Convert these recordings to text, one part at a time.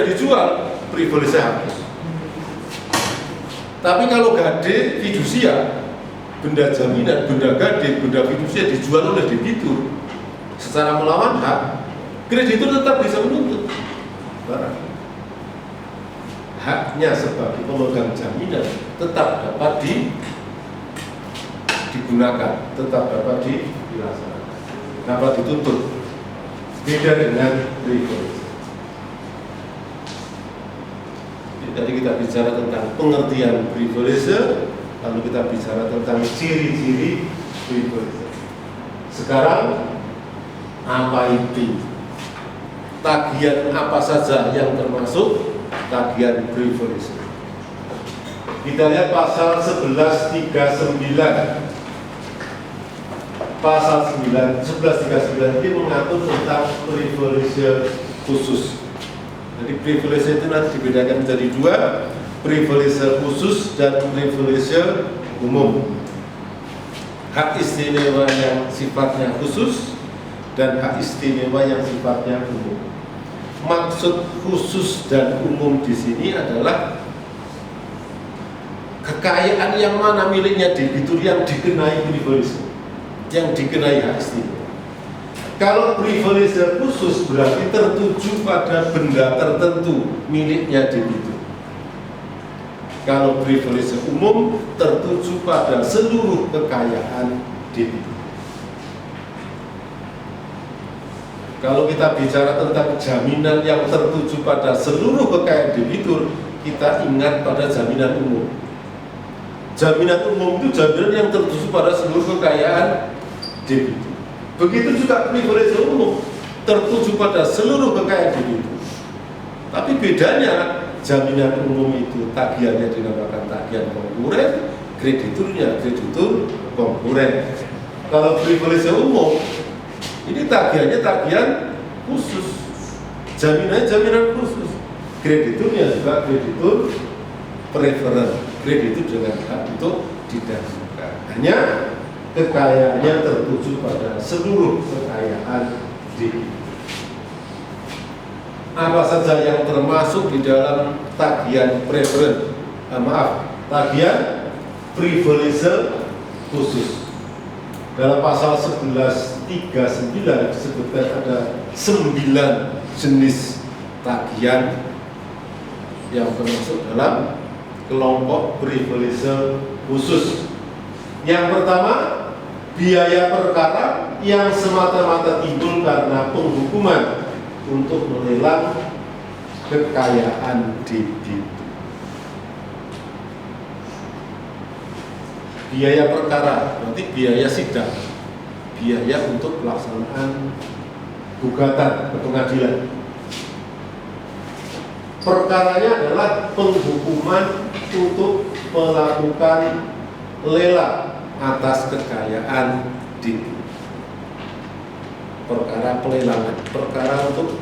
dijual, privilege hapus. Tapi kalau gade fidusia, benda jaminan, benda gade, benda fidusia dijual oleh debitur secara melawan hak, kreditur tetap bisa menuntut barang. Haknya sebagai pemegang jaminan tetap dapat digunakan, tetap dapat dilaksanakan, dapat dituntut. Beda dengan privilege. Jadi kita bicara tentang pengertian privilege, lalu kita bicara tentang ciri-ciri privilege. Sekarang apa itu? Tagihan apa saja yang termasuk tagihan privilege? Kita lihat pasal 1139. Pasal 1139 ini mengatur tentang privilege khusus. Jadi privilege itu nanti dibedakan menjadi dua, privilege khusus dan privilege umum. Hak istimewa yang sifatnya khusus dan hak istimewa yang sifatnya umum. Maksud khusus dan umum di sini adalah kekayaan yang mana miliknya debitur yang dikenai privilege, yang dikenai hak istimewa. Kalau privilege khusus berarti tertuju pada benda tertentu miliknya debitur. Kalau privilege umum tertuju pada seluruh kekayaan debitur. Kalau kita bicara tentang jaminan yang tertuju pada seluruh kekayaan debitur, kita ingat pada jaminan umum. Jaminan umum itu jaminan yang tertuju pada seluruh kekayaan debitur. Begitu juga privilege umum tertuju pada seluruh kekayaan debitur. Tapi bedanya jaminan umum itu tagihannya dinamakan tagihan konkuren, krediturnya kreditur konkuren. Kalau privilege umum ini tagihannya tagihan khusus, jaminannya jaminan khusus, krediturnya juga kreditur preferen, kreditur dengan hak untuk didahulukan. Hanya kekayaannya tertuju pada seluruh kekayaan debitur. Apa saja yang termasuk di dalam tagihan preferen, tagihan privilege khusus. Dalam pasal 1139 disebutkan ada 9 jenis tagihan yang termasuk dalam kelompok privilege khusus. Yang pertama, biaya perkara yang semata-mata timbul karena penghukuman untuk melelang kekayaan debitur. Biaya perkara berarti biaya sidang, biaya untuk pelaksanaan gugatan ke pengadilan. Perkaranya adalah penghukuman untuk melakukan lelang atas kekayaan debitur. Perkara pelelangan, perkara untuk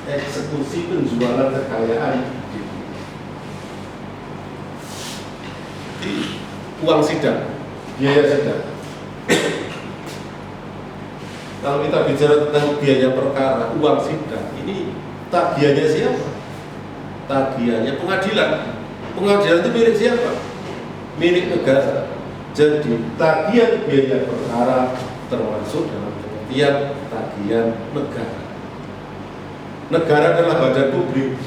eksekusi penjualan kekayaan debitur. Uang sidang, biaya sidang. Kalau kita bicara tentang biaya perkara, uang sidang, ini tagihannya siapa? Tagihannya pengadilan. Pengadilan itu milik siapa? Milik negara. Jadi tagihan biaya perkara termasuk dalam pengertian tagihan negara. Negara adalah badan publik.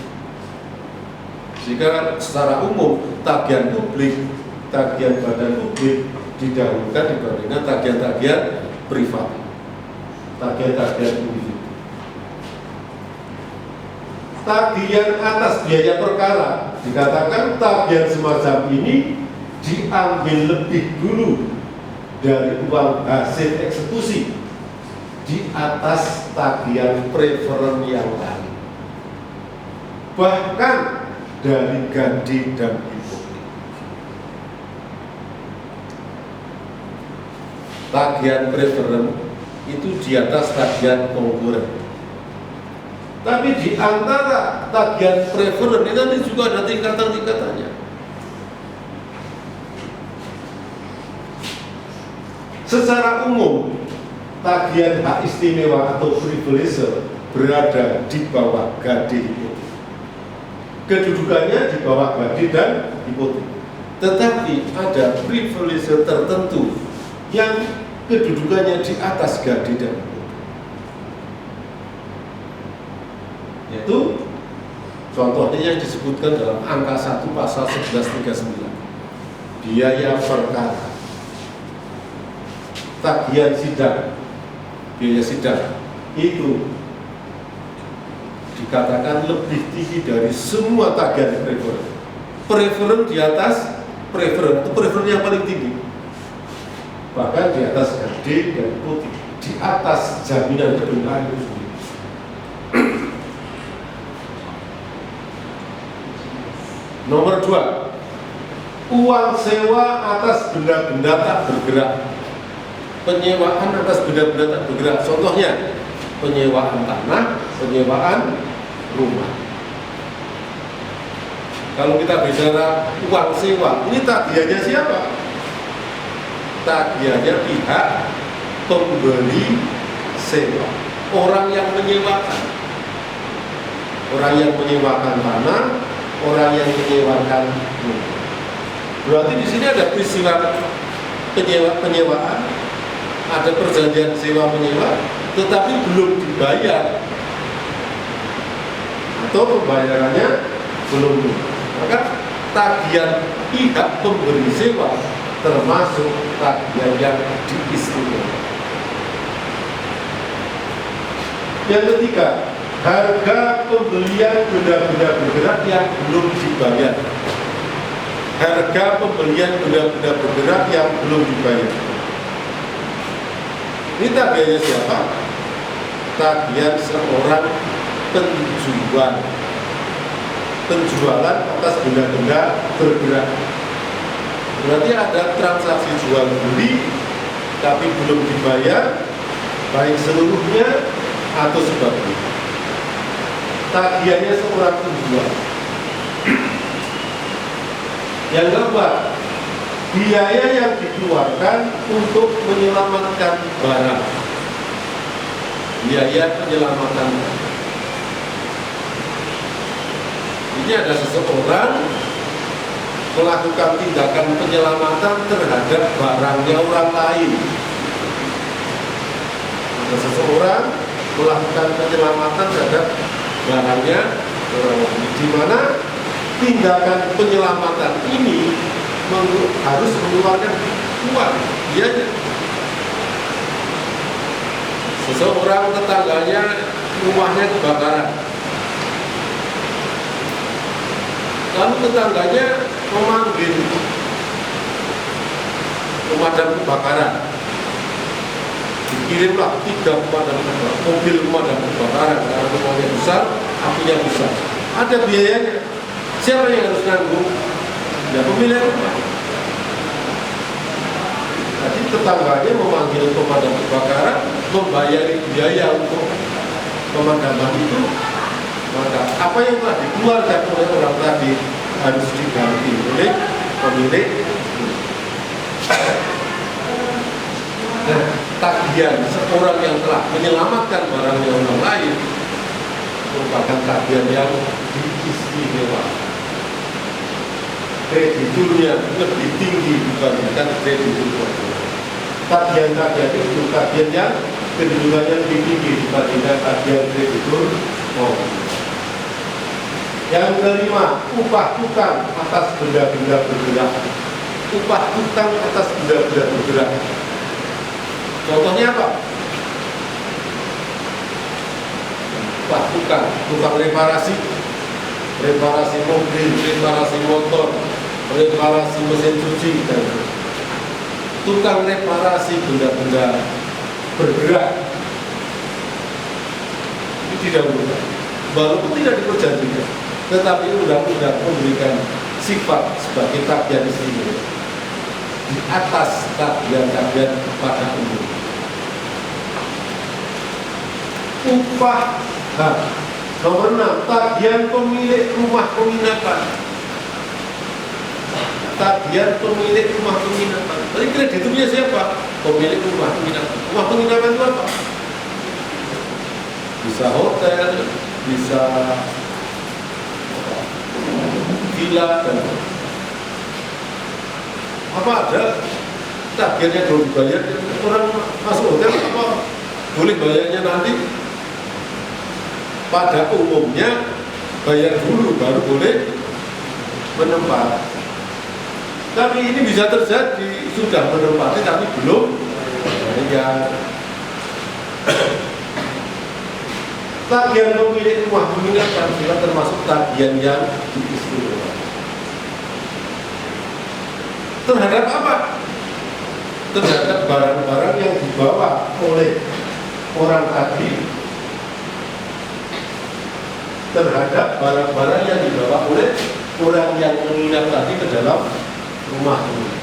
Jika secara umum tagihan publik, tagihan badan publik didahulukan dibandingkan tagihan-tagihan privat, tagihan-tagihan individu. Tagihan atas biaya perkara dikatakan tagihan semacam ini diambil lebih dulu dari uang hasil eksekusi di atas tagihan preferen yang lain, bahkan dari gade dan hipotek. Tagihan preferen itu di atas tagihan konkuren. Tapi di antara tagihan preferen ini nanti juga ada tingkatan-tingkatannya. Secara umum, tagihan hak istimewa atau privilege berada di bawah gade hipotek. kedudukannya di bawah Gadin dan hipotek. Tetapi ada privilege tertentu yang kedudukannya di atas Gadin dan hipotek. Yaitu contohnya yang disebutkan dalam angka 1 pasal 1139. Biaya perkara, tagihan sidang, biaya sidang itu dikatakan lebih tinggi dari semua tagihan preferen. Preferen di atas preferen, itu preferen yang paling tinggi. Bahkan di atas Gadin dan hipotek, di atas jaminan kebenaran itu sendiri. Nomor 2, uang sewa atas benda-benda tak bergerak. Penyewaan atas benda-benda tak bergerak. Contohnya, penyewaan tanah, penyewaan rumah. Kalau kita bicara uang sewa, ini tagihannya siapa? Tagihannya pihak pembeli sewa, orang yang menyewakan. Orang yang menyewakan tanah, orang yang menyewakan rumah. Berarti di sini ada peristiwa penyewaan, ada perjanjian sewa menyewa, tetapi belum dibayar atau pembayarannya belum. Maka tagihan pihak pemberi sewa termasuk tagihan yang diistimewakan. Yang ketiga, harga pembelian benda-benda bergerak yang belum dibayar. Harga pembelian benda-benda bergerak yang belum dibayar. Ini tagihannya siapa? Tagihan seorang penjual. Penjualan atas benda-benda bergerak. Berarti ada transaksi jual beli tapi belum dibayar, baik seluruhnya atau sebagian. Tagihannya seorang penjual. Yang keempat, biaya yang dikeluarkan untuk menyelamatkan barang. Biaya penyelamatan. Ini ada seseorang melakukan tindakan penyelamatan terhadap barangnya orang lain. Ada seseorang melakukan penyelamatan terhadap barangnya orang lain, di mana tindakan penyelamatan ini harus mengeluarkan uang biaya. Seseorang tetangganya rumahnya kebakaran, lalu tetangganya memanggil pemadam kebakaran. Dikirimlah 3 pemadam kebakaran, mobil pemadam kebakaran, karena rumahnya besar, apinya besar. Ada biayanya. Siapa yang harus nanggung? Ya, pemilik rumah. Jadi tetangganya memanggil pemadam kebakaran, membayari biaya untuk pemadaman itu, maka apa yang telah dikeluarkan oleh orang tadi harus diganti oleh pemilik. Nah, tagihan seorang yang telah menyelamatkan barangnya orang lain merupakan tagihan yang diistimewakan. Krediturnya lebih tinggi dibandingkan kreditur. Tagihan-tagihan itu tagihan yang kedudukannya lebih tinggi dibandingkan tagihan kreditur. Yang kelima, upah tukang atas benda-benda bergerak. Upah tukang atas benda-benda bergerak. Contohnya apa? Upah tukang reparasi, reparasi mobil, reparasi motor, reparasi mesin cuci, dan tukang reparasi benda-benda bergerak. Ini didahulukan, walaupun tidak diperjanjikan, tetapi undang-undang memberikan sifat sebagai tagihan istimewa di atas tagihan-tagihan pada umum. Upah nomor 6, tagihan pemilik rumah penginapan. Tagihan pemilik rumah penginapan. Tadi krediturnya siapa? Pemilik rumah penginapan. Rumah penginapan itu apa? Bisa hotel, bisa villa dan apa ada tagihannya belum dibayar, orang masuk hotel apa boleh bayarnya nanti. Pada umumnya bayar dulu baru boleh menempati. Tapi ini bisa terjadi sudah menempati tapi belum bayar. Tagihan pemilik rumah mengingatkan bila termasuk tagihan yang diistimewakan. Terhadap apa? Terhadap barang-barang yang dibawa oleh orang tadi, terhadap barang-barang yang dibawa oleh orang yang menginap tadi ke dalam rumah ini.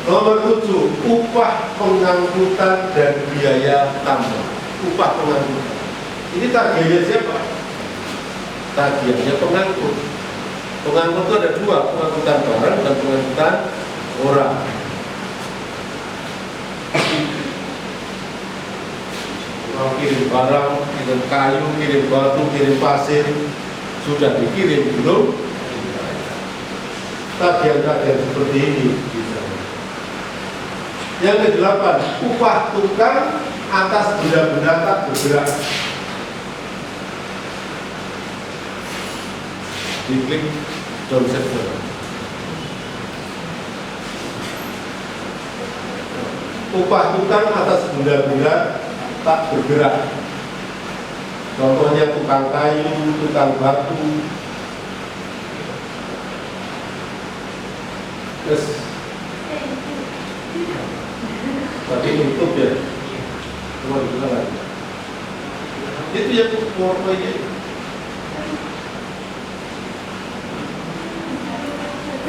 Nomor 7, upah pengangkutan dan biaya tambah. Upah pengangkutan. Ini tagihannya siapa? Tagihannya pengangkut. Pengangkut itu ada dua, pengangkutan barang dan pengangkutan orang. Mau kirim barang, kirim kayu, kirim batu, kirim pasir, sudah dikirim belum? Tagihan-tagihan seperti ini. Yang ke-8, upah tukang atas benda-benda tak bergerak. Diklik down sector. Upah tukang atas benda-benda tak bergerak. Contohnya tukang kayu, tukang batu. Terus tadi nutup ya, cuma itu yang warna ini.